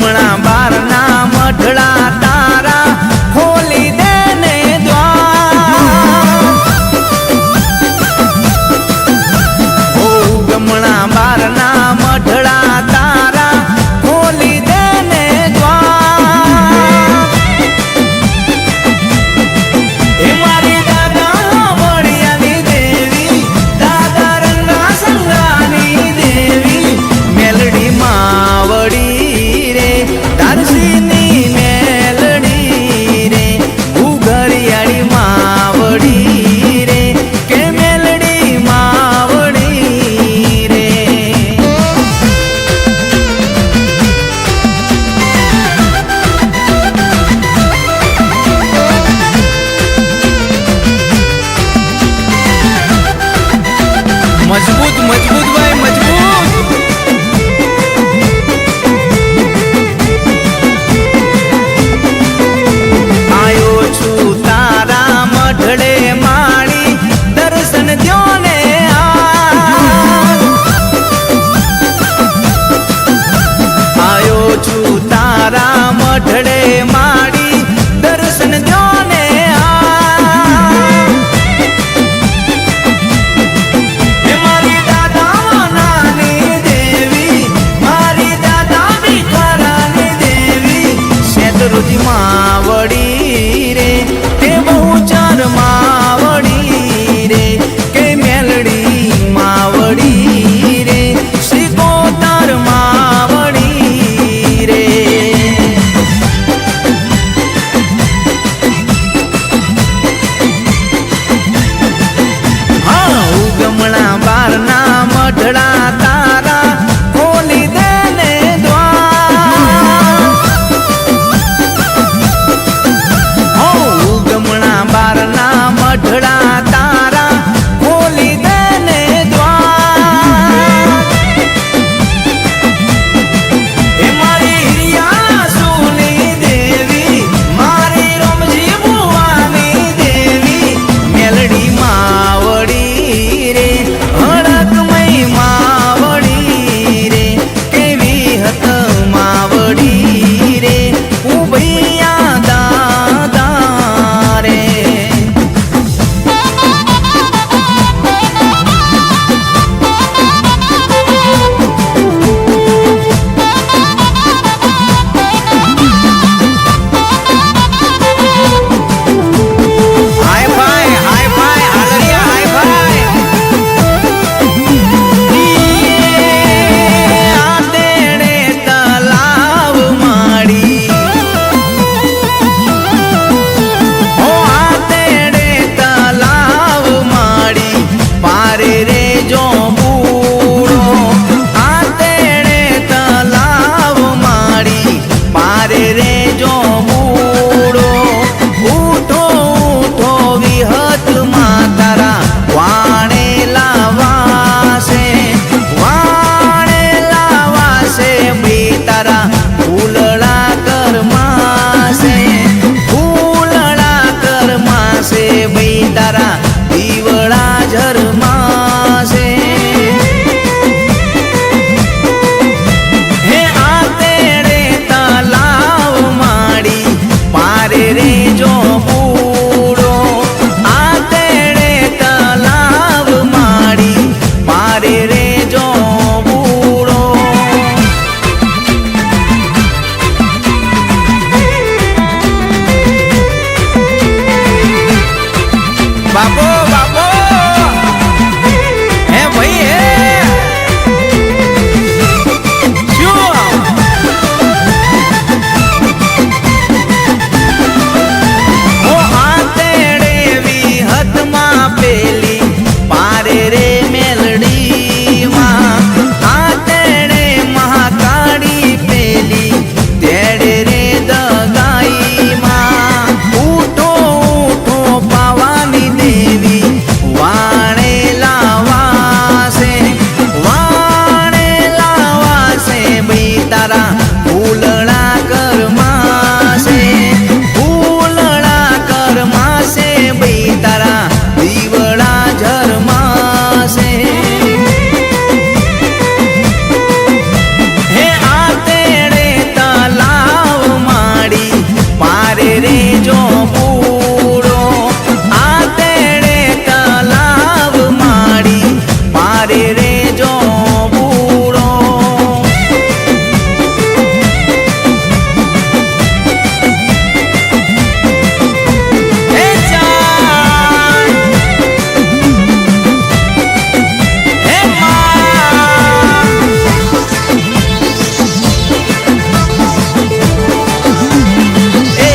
ગમણા બારના મઢડા તારા ખોલી દે ને દ્વાર ઓ ગમણા બારના મઢડા તારા ખોલી દે ને દ્વાર હે મારી દાદા વડિયાની દેવી દાદા રંગા સંગાની દેવી મેલડી માવડી રે તારસીની મેલડી રે ઉઘડિયાળી માવડી રે કે મેલડી માવડી રે મજબૂત મજબૂત ભાઈ મજબૂત આયો છું તારા મઢડે માળી દર્શન દ્યો ને આયો છું તારા મઢડે માળી દર્શન દ્યો ને હે મારી દાદા વારે રે જો બૂળો એ ચાંદ હે માં એ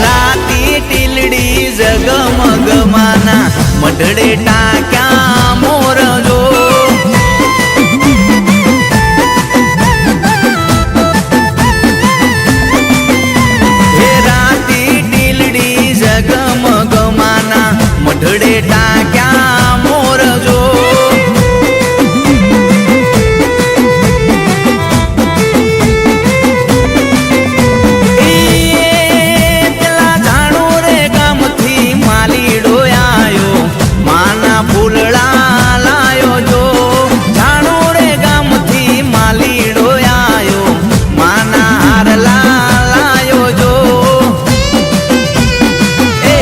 રાતી ટીલડી જગમગમાના મઢડે ટાક્યા મોરજો હે રાતી ટીલડી જગમગમાના મઢડે ટાક્યા મોરજો એ પેલા જાણો રે ગામથી માલીડો આયો માના ફૂલડા લાયો જો જાણો રે ગામથી માલીડો આયો માના હારલા લાયો જો એ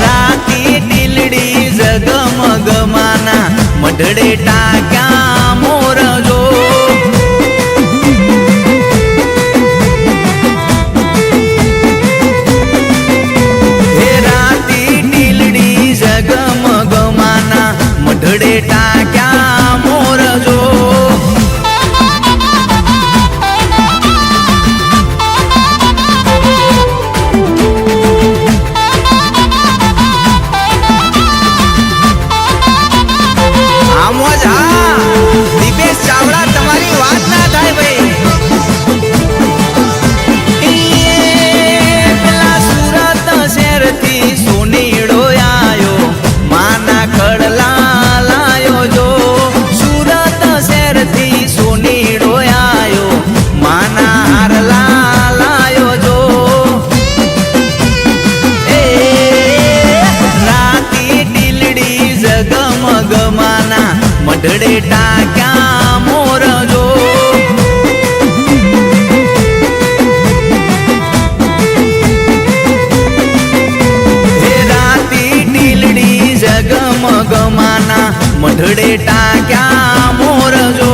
રાતી ટીલડી જગમગમાના મઢડે ટાક્યા મોરજો હે રાતી ટીલડી જગમગમાના મઢડે ટાક્યા મોરજો આમ જ હા દીપેશ ચાવડા તમારી વાત ના થાય ભાઈ એ પેલા સુરત શહેરથી સોનીડો આયો માના ખડલા લાયો જો સુરત શહેરથી સોનીડો આયો માના હારલા લાયો જો એ રાતી ટીલડી જગમગમાના મઢડે ટાક્યા મોરજો હે રાતી ટીલડી જગમગમાના મઢડે ટાક્યા મોરજો